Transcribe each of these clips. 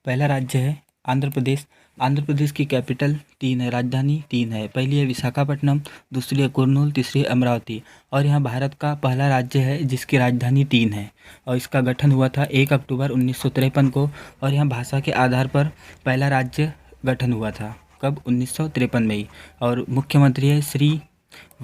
पहला राज्य है आंध्र प्रदेश। आंध्र प्रदेश की कैपिटल 3 है, राजधानी 3 है। पहली है विशाखापट्टनम, दूसरी है कुर्नूल, तीसरी है अमरावती। और यह भारत का पहला राज्य है जिसकी राजधानी 3 है और इसका गठन हुआ था 1 अक्टूबर 1953 को। और यहाँ भाषा के आधार पर पहला राज्य गठन हुआ था, कब? 1953 में ही। और मुख्यमंत्री है श्री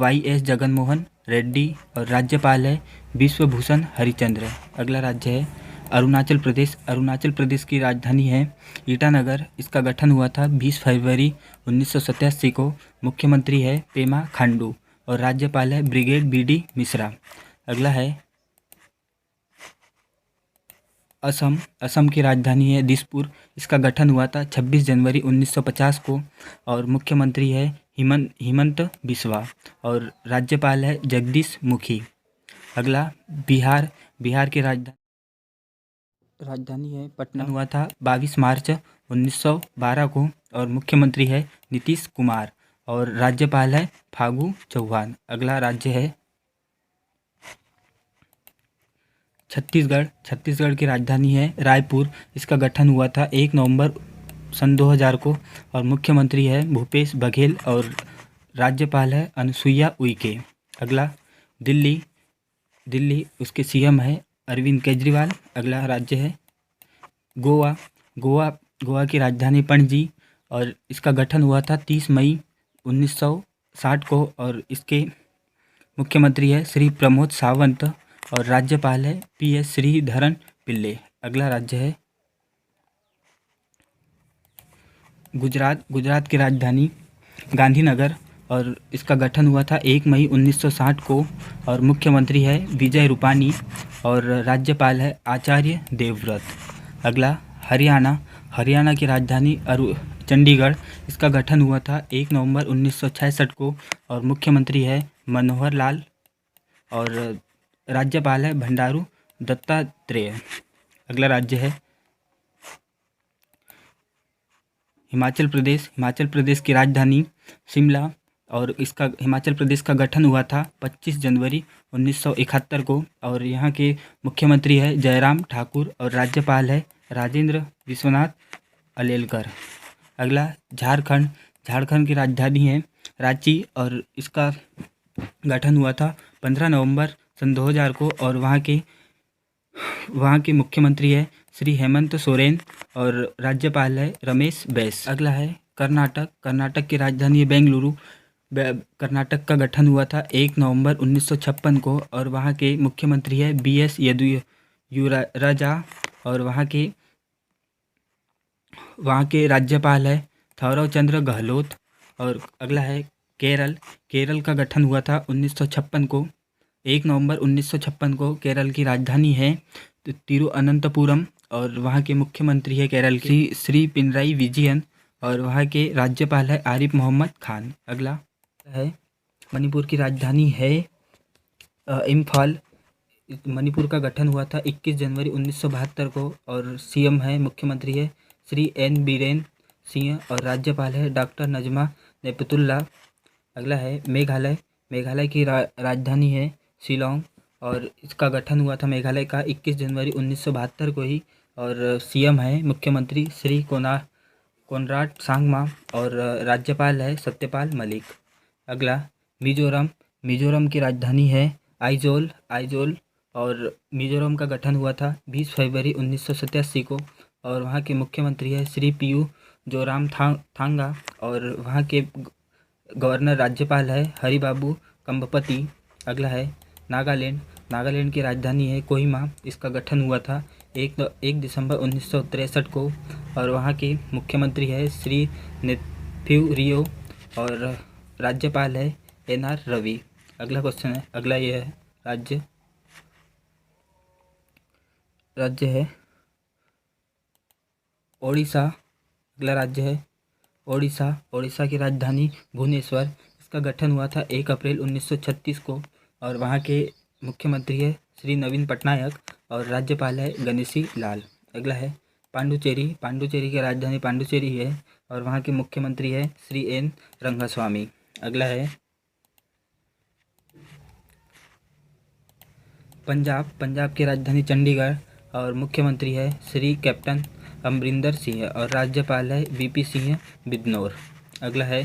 YS जगनमोहन रेड्डी और राज्यपाल है विश्वभूषण हरिचंद्र। अगला राज्य है अरुणाचल प्रदेश। अरुणाचल प्रदेश की राजधानी है ईटानगर। इसका गठन हुआ था 20 फरवरी 1987 को। मुख्यमंत्री है पेमा खांडू और राज्यपाल है ब्रिगेड BD मिश्रा। अगला है असम। असम की राजधानी है दिसपुर। इसका गठन हुआ था 26 जनवरी 1950 को और मुख्यमंत्री है हिमंत बिस्वा और राज्यपाल है जगदीश मुखी। अगला बिहार। बिहार की राजधानी है पटना। हुआ था 22 मार्च 1912 को और मुख्यमंत्री है नीतीश कुमार और राज्यपाल है फागू चौहान। अगला राज्य है छत्तीसगढ़। छत्तीसगढ़ की राजधानी है रायपुर। इसका गठन हुआ था 1 नवंबर सन 2000 को और मुख्यमंत्री है भूपेश बघेल और राज्यपाल है अनुसुईया उइके। अगला दिल्ली। दिल्ली, उसके CM है अरविंद केजरीवाल। अगला राज्य है गोवा। गोवा की राजधानी पणजी और इसका गठन हुआ था 30 मई 1960 को और इसके मुख्यमंत्री है श्री प्रमोद सावंत और राज्यपाल है PS श्रीधरन पिल्ले। अगला राज्य है गुजरात। गुजरात की राजधानी गांधीनगर और इसका गठन हुआ था 1 मई 1960 को और मुख्यमंत्री है विजय रूपानी और राज्यपाल है आचार्य देवव्रत। अगला हरियाणा। हरियाणा की राजधानी चंडीगढ़। इसका गठन हुआ था 1 नवंबर 1966 को और मुख्यमंत्री है मनोहर लाल और राज्यपाल है भंडारू दत्तात्रेय। अगला राज्य है हिमाचल प्रदेश। हिमाचल प्रदेश की राजधानी शिमला और इसका हिमाचल प्रदेश का गठन हुआ था 25 जनवरी 1971 को और यहाँ के मुख्यमंत्री है जयराम ठाकुर और राज्यपाल है राजेंद्र विश्वनाथ अलेलकर। अगला झारखंड। झारखंड की राजधानी है रांची और इसका गठन हुआ था 15 नवंबर सन 2000 को और वहाँ के मुख्यमंत्री है श्री हेमंत सोरेन और राज्यपाल है रमेश बैस। अगला है कर्नाटक। कर्नाटक की राजधानी है बेंगलुरु। कर्नाटक का गठन हुआ था 1 नवंबर 1956 को और वहाँ के मुख्यमंत्री है BS येदियुरप्पा और वहाँ के राज्यपाल है थौरव चंद्र गहलोत। और अगला है केरल। केरल का गठन हुआ था 1956 को 1 नवंबर 1956 को। केरल की राजधानी है तिरुअनंतपुरम और वहाँ के मुख्यमंत्री है केरल की श्री पिनराई विजयन और वहाँ के राज्यपाल है आरिफ मोहम्मद खान। अगला है मणिपुर की राजधानी है इम्फाल। मणिपुर का गठन हुआ था 21 जनवरी 1972 को और CM है मुख्यमंत्री है श्री N बीरेन सिंह और राज्यपाल है डॉक्टर नजमा नेपतुल्ला। अगला है मेघालय। मेघालय की राजधानी है शिलोंग और इसका गठन हुआ था मेघालय का 21 जनवरी 1972 को ही और CM है मुख्यमंत्री श्री कोनराड सांगमा और राज्यपाल है सत्यपाल मलिक। अगला मिजोरम। मिजोरम की राजधानी है आइजोल और मिजोरम का गठन हुआ था 20 फरवरी 1987 को और वहाँ के मुख्यमंत्री है श्री PU जोरामथांगा और वहाँ के गवर्नर राज्यपाल है हरिबाबू कंबपति। अगला है नागालैंड। नागालैंड की राजधानी है कोहिमा। इसका गठन हुआ था 1 दिसंबर 1963 को और वहाँ के मुख्यमंत्री है श्री नेफ्यू रियो और राज्यपाल है NR रवि। अगला क्वेश्चन है, अगला ये है राज्य है ओडिशा। अगला राज्य है ओडिशा। ओडिशा की राजधानी भुवनेश्वर। इसका गठन हुआ था 1 अप्रैल 1936 को और वहाँ के मुख्यमंत्री है श्री नवीन पटनायक और राज्यपाल है गणेशी लाल। अगला है पांडुचेरी। पांडुचेरी की राजधानी पांडुचेरी है और वहाँ के मुख्यमंत्री है श्री N रंगास्वामी। अगला है पंजाब। पंजाब की राजधानी चंडीगढ़ और मुख्यमंत्री है श्री कैप्टन अमरिंदर सिंह और राज्यपाल है वीपी सिंह बिदनौर। अगला है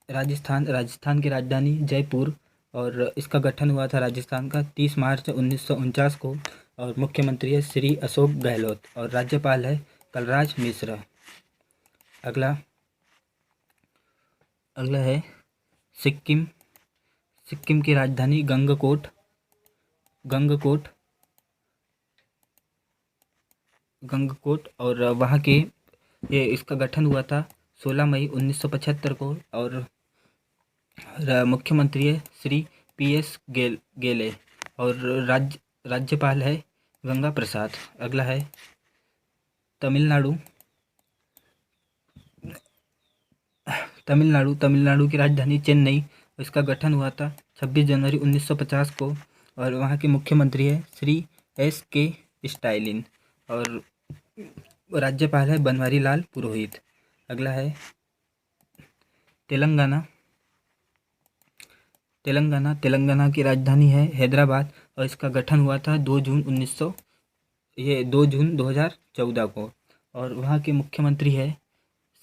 राजस्थान। राजस्थान की राजधानी जयपुर और इसका गठन हुआ था राजस्थान का 30 मार्च 1949 को और मुख्यमंत्री है श्री अशोक गहलोत और राज्यपाल है कलराज मिश्र। अगला अगला है सिक्किम। सिक्किम की राजधानी गंगकोट गंगकोट गंगकोट और वहाँ के ये इसका गठन हुआ था 16 मई 1975 को और मुख्यमंत्री है श्री पीएस गेले और राज्यपाल है गंगा प्रसाद। अगला है तमिलनाडु। तमिलनाडु की राजधानी चेन्नई। इसका गठन हुआ था 26 जनवरी 1950 को और वहाँ के मुख्यमंत्री है श्री एस.के. स्टालिन और राज्यपाल है बनवारी लाल पुरोहित। अगला है तेलंगाना। तेलंगाना की राजधानी है हैदराबाद और इसका गठन हुआ था 2 जून 2014 को और वहाँ के मुख्यमंत्री है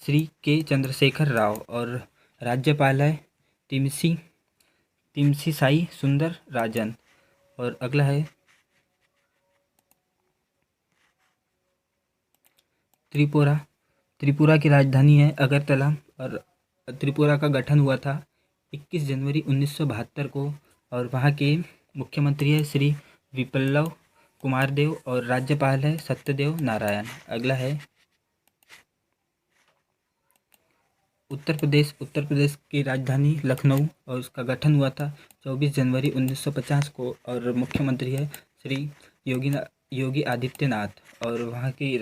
श्री के चंद्रशेखर राव और राज्यपाल है तिमसी साई सुंदर राजन। और अगला है त्रिपुरा की राजधानी है अगरतला और त्रिपुरा का गठन हुआ था 21 जनवरी 1972 को और वहाँ के मुख्यमंत्री है श्री विप्लव कुमार देव और राज्यपाल है सत्यदेव नारायण। अगला है उत्तर प्रदेश की राजधानी लखनऊ और उसका गठन हुआ था 24 जनवरी 1950 को और मुख्यमंत्री है श्री योगी आदित्यनाथ और वहाँ की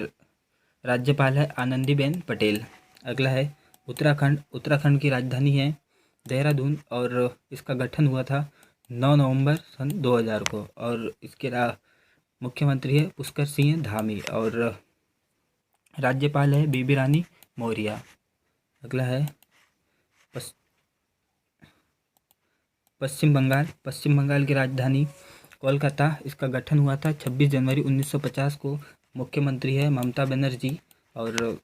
राज्यपाल है आनंदीबेन पटेल। अगला है उत्तराखंड की राजधानी है देहरादून और इसका गठन हुआ था 9 नवंबर सन 2000 को और इसके मुख्यमंत्री है पुष्कर सिंह धामी और राज्यपाल है बीबी रानी मौर्य। अगला है पश्चिम बंगाल की राजधानी कोलकाता। इसका गठन हुआ था 26 जनवरी 1950 को। मुख्यमंत्री है ममता बनर्जी और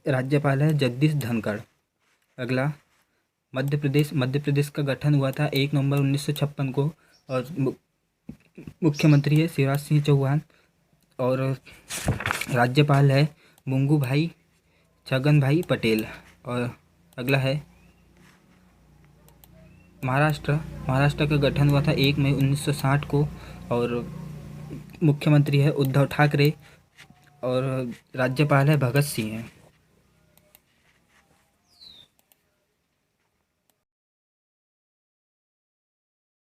राज्यपाल है जगदीश धनखड़। अगला मध्य प्रदेश का गठन हुआ था 1 नवंबर 1956 को और मुख्यमंत्री है शिवराज सिंह चौहान और राज्यपाल है मुंगू भाई छगन भाई पटेल। और अगला है महाराष्ट्र का गठन हुआ था 1 मई 1960 को और मुख्यमंत्री है उद्धव ठाकरे और राज्यपाल है भगत सिंह।